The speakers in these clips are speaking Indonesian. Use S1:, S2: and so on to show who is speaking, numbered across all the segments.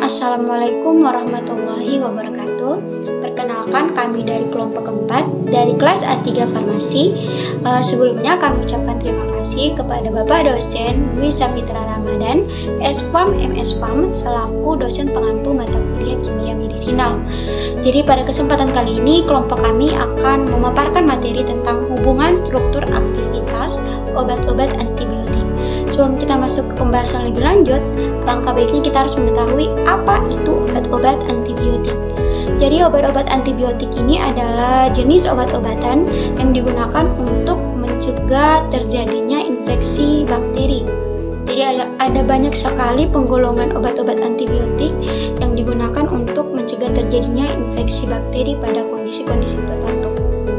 S1: Assalamualaikum warahmatullahi wabarakatuh. Perkenalkan, kami dari kelompok keempat dari kelas A3 Farmasi. Sebelumnya kami ucapkan terima kasih kepada Bapak dosen Dwi Safitra Ramadan, S.Pharm MS.Pharm selaku dosen pengampu mata kuliah kimia medisinal. Jadi pada kesempatan kali ini kelompok kami akan memaparkan materi tentang hubungan struktur aktivitas obat-obat antibiotik. Sebelum kita masuk ke pembahasan lebih lanjut, langkah baiknya kita harus mengetahui apa itu obat-obat antibiotik. Jadi obat-obat antibiotik ini adalah jenis obat-obatan yang digunakan untuk mencegah terjadinya infeksi bakteri. Jadi ada banyak sekali penggolongan obat-obat antibiotik yang digunakan untuk mencegah terjadinya infeksi bakteri pada kondisi-kondisi tertentu.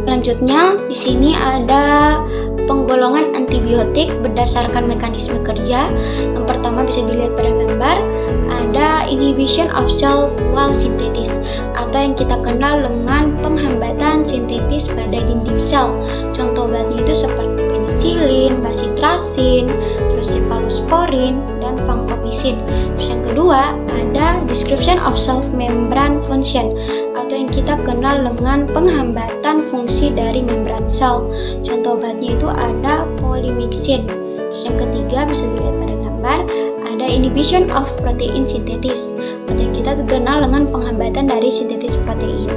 S1: Selanjutnya, di sini ada penggolongan antibiotik berdasarkan mekanisme kerja. Yang pertama bisa dilihat pada gambar, ada inhibition of cell wall synthesis atau yang kita kenal dengan penghambatan sintetis pada dinding sel. Contoh obatnya itu seperti penisilin, bacitracin, terus cephalosporin, dan vancomycin. Terus yang kedua ada description of self-membrane function atau yang kita kenal dengan penghambatan fungsi dari membran sel. Contoh obatnya itu ada polymyxin. Terus yang ketiga bisa dilihat pada gambar, ada inhibition of protein synthesis atau yang kita kenal dengan penghambatan dari sintetis protein.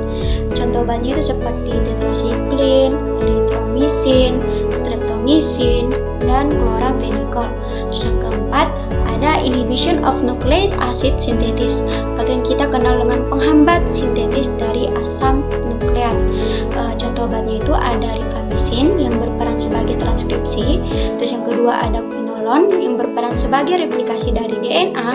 S1: Contoh obatnya itu seperti tetracycline, erythromycin, streptomycin, dan chloramphenicol. Terus yang keempat ada inhibition of nucleic acid synthesis atau yang kita kenal dengan penghambat sintetis dari asam nukleat. Contoh obatnya itu ada rifamycin yang berperan sebagai transkripsi. Terus yang kedua ada quinolone yang berperan sebagai replikasi dari DNA.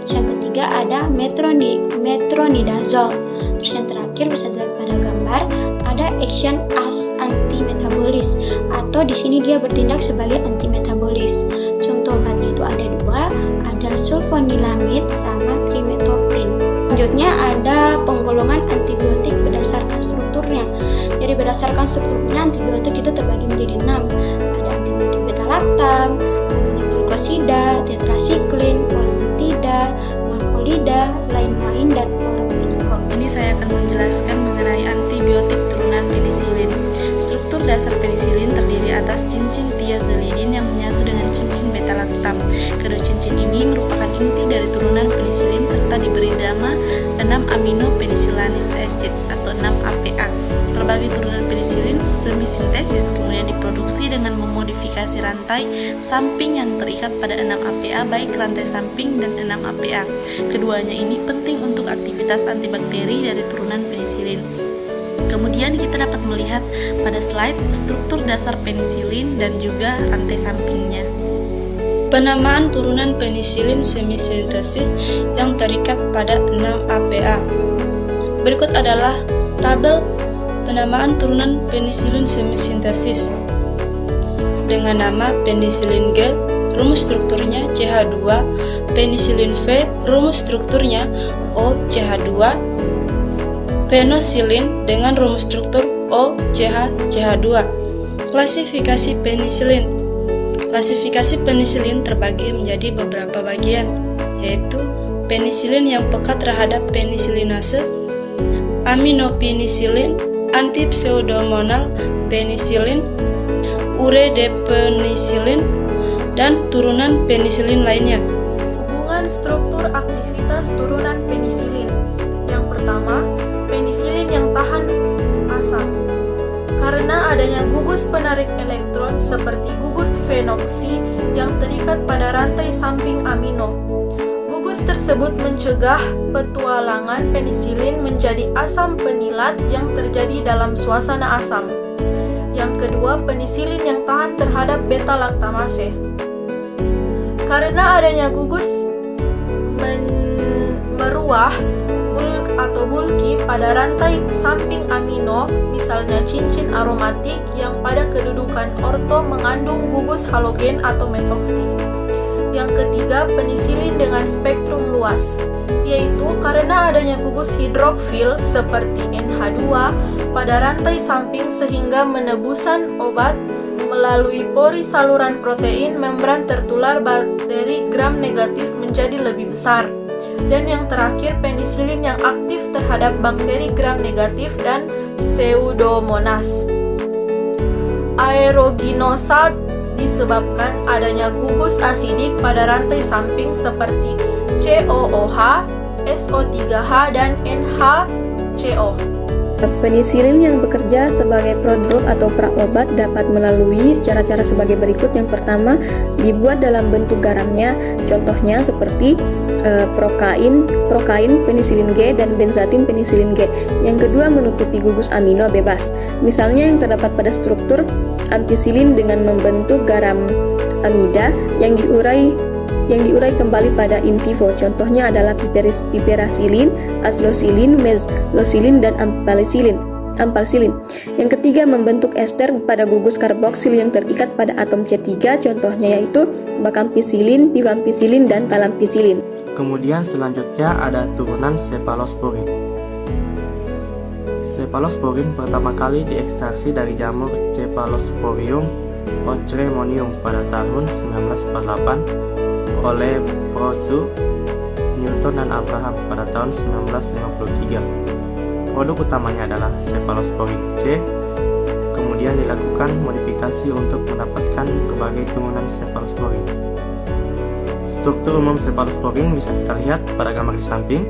S1: Terus yang ketiga ada metronidazole. Terus yang terakhir bisa dilihat pada gambar ada action as antimetabolis atau di sini dia bertindak sebagai antimetabolis. Contoh obatnya itu ada dua, ada sulfonilamid sama trimethoprim. Selanjutnya ada penggolongan antibiotik berdasarkan strukturnya. Jadi berdasarkan strukturnya antibiotik itu terbagi menjadi 6. Ada antibiotik beta-lactam, glukosida, tetracycline, polipeptida, macrolida, lain-lain, dan chloramphenicol.
S2: Ini saya akan menjelaskan mengenai antibiotik turunan penisilin. Struktur dasar penisilin terdiri atas cincin thiazolidin yang menyatu dengan cincin beta-lactam. Kedua cincin ini merupakan inti dari turunan penisilin serta diberi nama 6-aminopenicillanase acid atau 6-APA. Berbagai turunan penisilin semisintesis kemudian diproduksi dengan memodifikasi rantai samping yang terikat pada 6-APA, baik rantai samping dan 6-APA. Keduanya ini penting untuk aktivitas antibakteri dari turunan penisilin. Kemudian kita dapat melihat pada slide struktur dasar penisilin dan juga rantai sampingnya.
S3: Penamaan turunan penisilin semisintesis yang terikat pada 6-APA. Berikut adalah tabel penamaan turunan penisilin semisintesis. Dengan nama penisilin G, rumus strukturnya CH2, penisilin V, rumus strukturnya OCH2, penicillin dengan rumus struktur OCH-CH2. Klasifikasi penisilin. Klasifikasi penisilin terbagi menjadi beberapa bagian, yaitu penisilin yang peka terhadap penisilinase, aminopenisilin, antipseudomonal penisilin, uredepenicillin, dan turunan penisilin lainnya.
S4: Hubungan struktur aktivitas turunan penisilin. Yang pertama, penisilin yang tahan asam. Karena adanya gugus penarik elektron seperti gugus fenoksi yang terikat pada rantai samping amino. Gugus tersebut mencegah petualangan penisilin menjadi asam penilat yang terjadi dalam suasana asam. Yang kedua, penisilin yang tahan terhadap beta-laktamase. Karena adanya gugus meruah atau bulky pada rantai samping amino, misalnya cincin aromatik yang pada kedudukan orto mengandung gugus halogen atau metoksi. Yang ketiga, penisilin dengan spektrum luas, yaitu karena adanya gugus hidrofil seperti NH2 pada rantai samping sehingga menebusan obat melalui pori saluran protein membran tertular bakteri gram negatif menjadi lebih besar. Dan yang terakhir, penisilin yang aktif terhadap bakteri gram negatif dan Pseudomonas. Aeruginosa disebabkan adanya gugus asidik pada rantai samping seperti COOH, SO3H, dan NHCO.
S5: Penisilin yang bekerja sebagai prodrug atau praobat dapat melalui cara-cara sebagai berikut. Yang pertama, dibuat dalam bentuk garamnya, contohnya seperti prokain penisilin G dan benzatin penisilin G. Yang kedua, menutupi gugus amino bebas, misalnya yang terdapat pada struktur ampicillin dengan membentuk garam amida yang diurai kembali pada in vivo. Contohnya adalah piperacillin, acetylacillin, meslocillin, dan ampalacillin. Yang ketiga, membentuk ester pada gugus karboksil yang terikat pada atom C3, contohnya yaitu bakampicillin, pivampicillin, dan talampicillin.
S6: Kemudian selanjutnya ada turunan cephalosporin. Cephalosporin pertama kali diekstraksi dari jamur Cephalosporium ochremonium pada tahun 1948 oleh Brosu, Newton, dan Abraham pada tahun 1953. Produk utamanya adalah cephalosporin C. Kemudian dilakukan modifikasi untuk mendapatkan berbagai turunan cephalosporin. Struktur umum cephalosporin bisa kita lihat pada gambar di samping.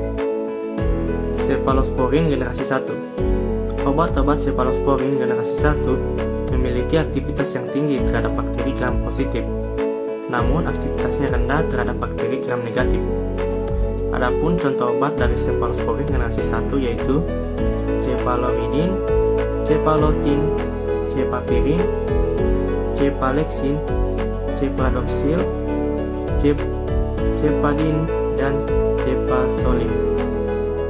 S6: Cephalosporin generasi 1. Obat-obat cephalosporin generasi 1 memiliki aktivitas yang tinggi terhadap bakteri gram positif, namun aktivitasnya rendah terhadap bakteri gram negatif. Adapun contoh obat dari cephalosporin generasi 1 yaitu cephaloridin, cephalotin, cepapirin, cepalexin, cepradoxil, cepadin, dan cepasolin.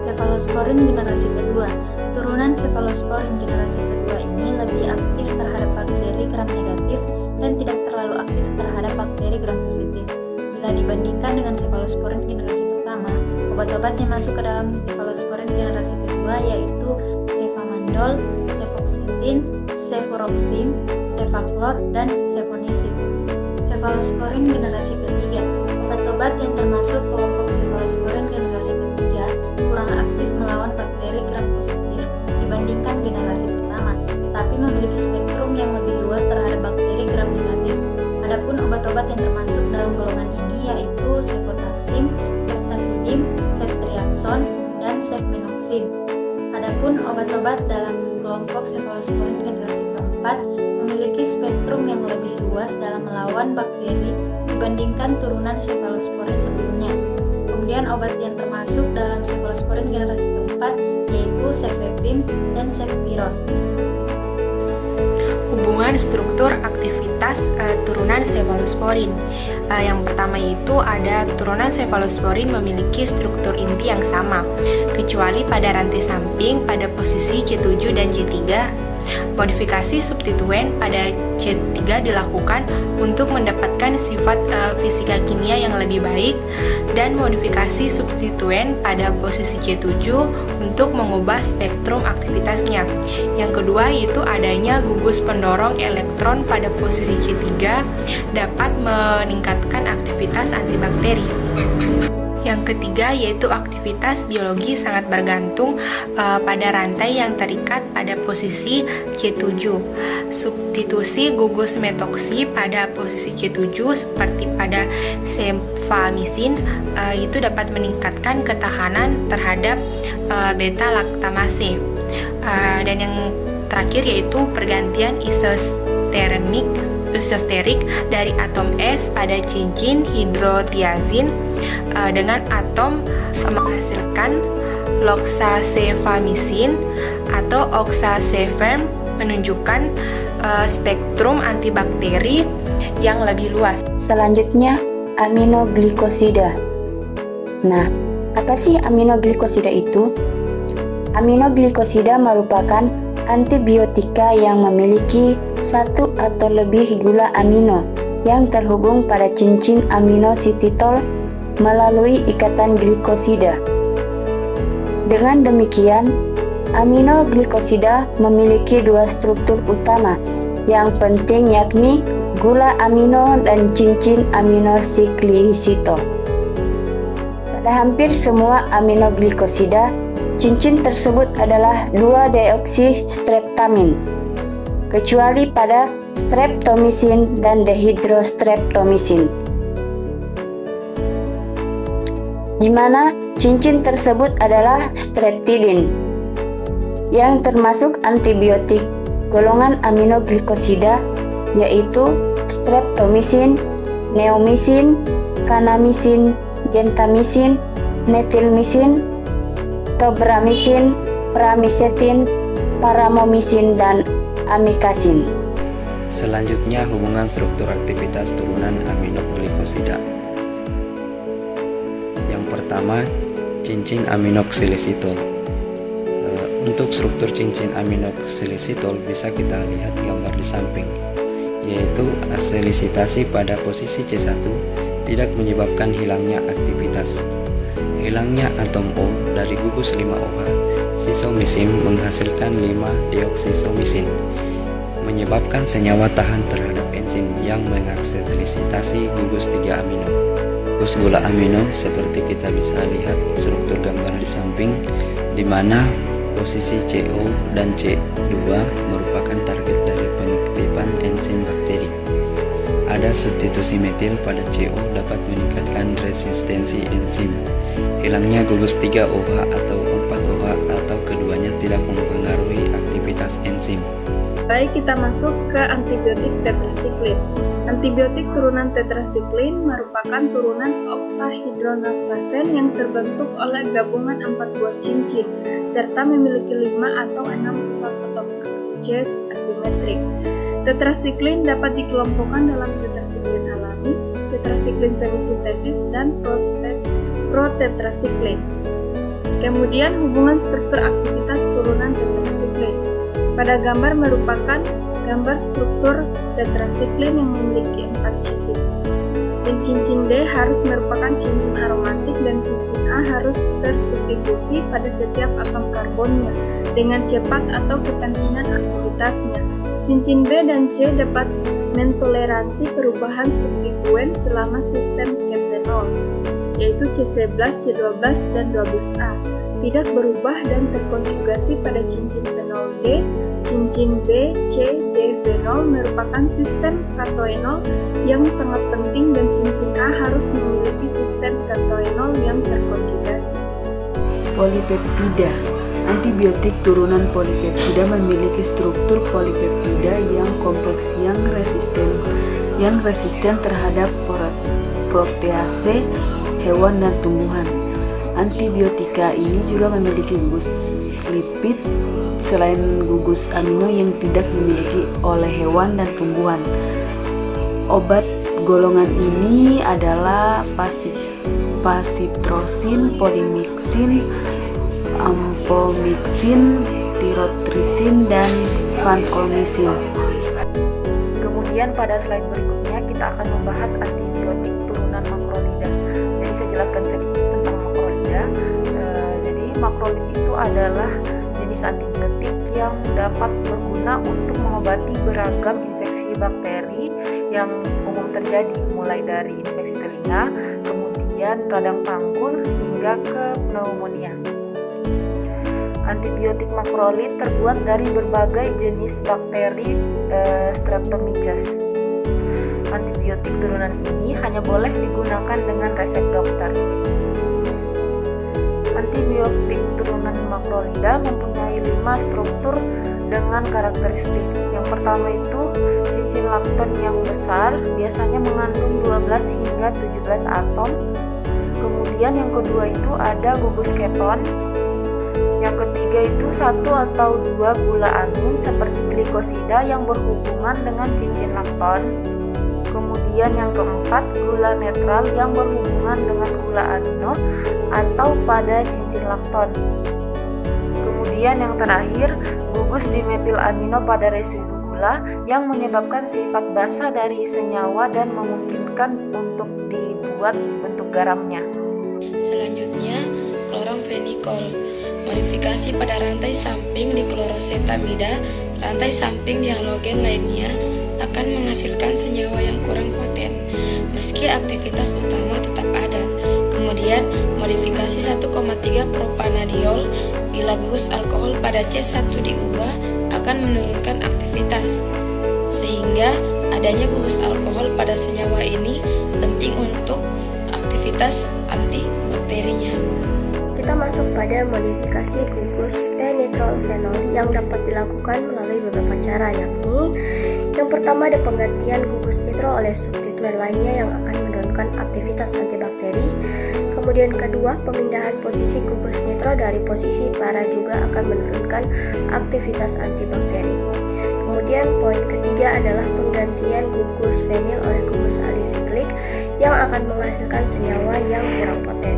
S7: Cephalosporin generasi kedua. Turunan cephalosporin generasi kedua ini lebih aktif terhadap bakteri gram negatif dan tidak terlalu aktif terhadap bakteri gram positif. Bila dibandingkan dengan cephalosporin generasi pertama, obat-obat yang masuk ke dalam cephalosporin generasi kedua yaitu cefamandol, cefoxitin, cefuroxim, cefaclor, dan cefonicid. Cephalosporin generasi ketiga. Obat-obat yang termasuk kelompok cephalosporin generasi ketiga kurang aktif melawan bakteri gram positif dibandingkan generasi pertama, tapi memiliki spektrum yang lebih luas terhadap bakteri gram negatif. Adapun obat-obat yang termasuk dalam golongan ini yaitu cefotaxim, ceftazidime, ceftriaxone, dan cefminoxim. Adapun obat-obat dalam kelompok cephalosporin generasi keempat memiliki spektrum yang lebih luas dalam melawan bakteri dibandingkan turunan cephalosporin sebelumnya. Kemudian obat yang termasuk dalam cephalosporin generasi keempat yaitu cefepime dan cefpiron.
S8: Hubungan struktur aktivitas turunan cephalosporin. Yang pertama itu ada turunan cephalosporin memiliki struktur inti yang sama, kecuali pada rantai samping pada posisi C7 dan C3. Modifikasi substituen pada C3 dilakukan untuk mendapatkan sifat fisika kimia yang lebih baik, dan modifikasi substituen pada posisi C7 untuk mengubah spektrum aktivitasnya. Yang kedua yaitu adanya gugus pendorong elektron pada posisi C3 dapat meningkatkan aktivitas antibakteri. Yang ketiga yaitu aktivitas biologi sangat bergantung pada rantai yang terikat pada posisi C7. Substitusi gugus metoksi pada posisi C7 seperti pada cefamicin itu dapat meningkatkan ketahanan terhadap beta laktamase. Dan yang terakhir yaitu pergantian isosterik dari atom S pada cincin hidrotiazin dengan atom menghasilkan loxacefamicin atau oxacefam, menunjukkan spektrum antibakteri yang lebih luas.
S9: Selanjutnya, aminoglikosida. Nah, apa sih aminoglikosida itu? Aminoglikosida merupakan antibiotika yang memiliki satu atau lebih gula amino yang terhubung pada cincin aminosititol melalui ikatan glikosida. Dengan demikian, aminoglikosida memiliki dua struktur utama yang penting, yakni gula amino dan cincin aminosiklisito. Pada hampir semua aminoglikosida, cincin tersebut adalah 2-deoksistreptamin, kecuali pada streptomisin dan dehidrostreptomisin, di mana cincin tersebut adalah streptidin, yang termasuk antibiotik golongan aminoglikosida, yaitu streptomisin, neomisin, kanamisin, gentamisin, netilmisin, tobramisin, pramisetin, paramomisin, dan amikasin.
S10: Selanjutnya, hubungan struktur aktivitas turunan aminoglikosida. Yang pertama, cincin aminoksilisitol. Untuk struktur cincin aminoksilisitol bisa kita lihat gambar di samping, yaitu aselisitasi pada posisi C1 tidak menyebabkan hilangnya aktivitas. Hilangnya atom O dari gugus 5-OH sisomisin menghasilkan 5-deoksisomisin, menyebabkan senyawa tahan terhadap enzim yang mengaselisitasi gugus 3 amino. Gugus gula amino seperti kita bisa lihat struktur gambar di samping, di mana posisi CO dan C2 merupakan target dari pengaktifan enzim bakteri. Ada substitusi metil pada CO dapat meningkatkan resistensi enzim. Hilangnya gugus 3-OH atau 4-OH atau keduanya tidak mempengaruhi aktivitas enzim.
S4: Baik, kita masuk ke antibiotik tetrasiklin. Antibiotik turunan tetrasiklin merupakan turunan oktahidronaftasen yang terbentuk oleh gabungan 4 buah cincin serta memiliki 5 atau 6 pusat atom C asimetrik. Tetrasiklin dapat dikelompokkan dalam tetrasiklin alami, tetrasiklin semisintesis, dan protetrasiklin. Kemudian hubungan struktur aktivitas turunan tetrasiklin. Pada gambar merupakan gambar struktur tetrasiklin yang memiliki 4 cincin. Dan cincin D harus merupakan cincin aromatik dan cincin A harus tersubstitusi pada setiap atom karbonnya dengan cepat atau kepentingan aktivitasnya. Cincin B dan C dapat mentoleransi perubahan substituen selama sistem ketenol, yaitu C11, C12, dan 12A. Tidak berubah dan terkonjugasi pada cincin fenol D. Cincin B, C, D, fenol merupakan sistem katoenol yang sangat penting dan cincin A harus memiliki sistem katoenol yang terkonjugasi.
S11: Polipeptida. Antibiotik turunan polipeptida memiliki struktur polipeptida yang kompleks yang resisten terhadap protease hewan dan tumbuhan. Antibiotika ini juga memiliki gugus lipid selain gugus amino yang tidak dimiliki oleh hewan dan tumbuhan. Obat golongan ini adalah pasitrosin, polimixin, ampomixin, tirotrisin, dan vancomycin.
S4: Kemudian pada slide berikutnya kita akan membahas antibiotik turunan makrolida. Jadi saya jelaskan sedikit tentang makrolida. Jadi makrolid itu adalah jenis antibiotik yang dapat berguna untuk mengobati beragam infeksi bakteri yang umum terjadi, mulai dari infeksi telinga, kemudian radang panggul, hingga ke pneumonia. Antibiotik makrolid terbuat dari berbagai jenis bakteri Streptomyces. Antibiotik turunan ini hanya boleh digunakan dengan resep dokter. Antibiotik turunan makrolida mempunyai 5 struktur dengan karakteristik. Yang pertama itu cincin lakton yang besar, biasanya mengandung 12 hingga 17 atom. Kemudian yang kedua itu ada gugus keton. Yang ketiga itu 1 atau 2 gula amin seperti glikosida yang berhubungan dengan cincin lakton. Kemudian yang keempat, gula netral yang berhubungan dengan gula amino atau pada cincin lakton. Kemudian yang terakhir, gugus dimetil amino pada residu gula yang menyebabkan sifat basa dari senyawa dan memungkinkan untuk dibuat bentuk garamnya.
S3: Selanjutnya, kloromfenikol. Modifikasi pada rantai samping di klorosetamida, rantai samping di halogen lainnya akan menghasilkan senyawa yang kurang poten, meski aktivitas utama tetap ada. Kemudian modifikasi 1,3 propanadiol bila gugus alkohol pada C1 diubah akan menurunkan aktivitas, sehingga adanya gugus alkohol pada senyawa ini penting untuk aktivitas antibakterinya.
S12: Kita masuk pada modifikasi gugus P-nitrolfenol yang dapat dilakukan melalui beberapa cara, yakni yang pertama ada penggantian gugus nitro oleh substituen lainnya yang akan menurunkan aktivitas antibakteri. Kemudian kedua, pemindahan posisi gugus nitro dari posisi para juga akan menurunkan aktivitas antibakteri. Kemudian poin ketiga adalah penggantian gugus fenil oleh gugus alisiklik yang akan menghasilkan senyawa yang kurang poten.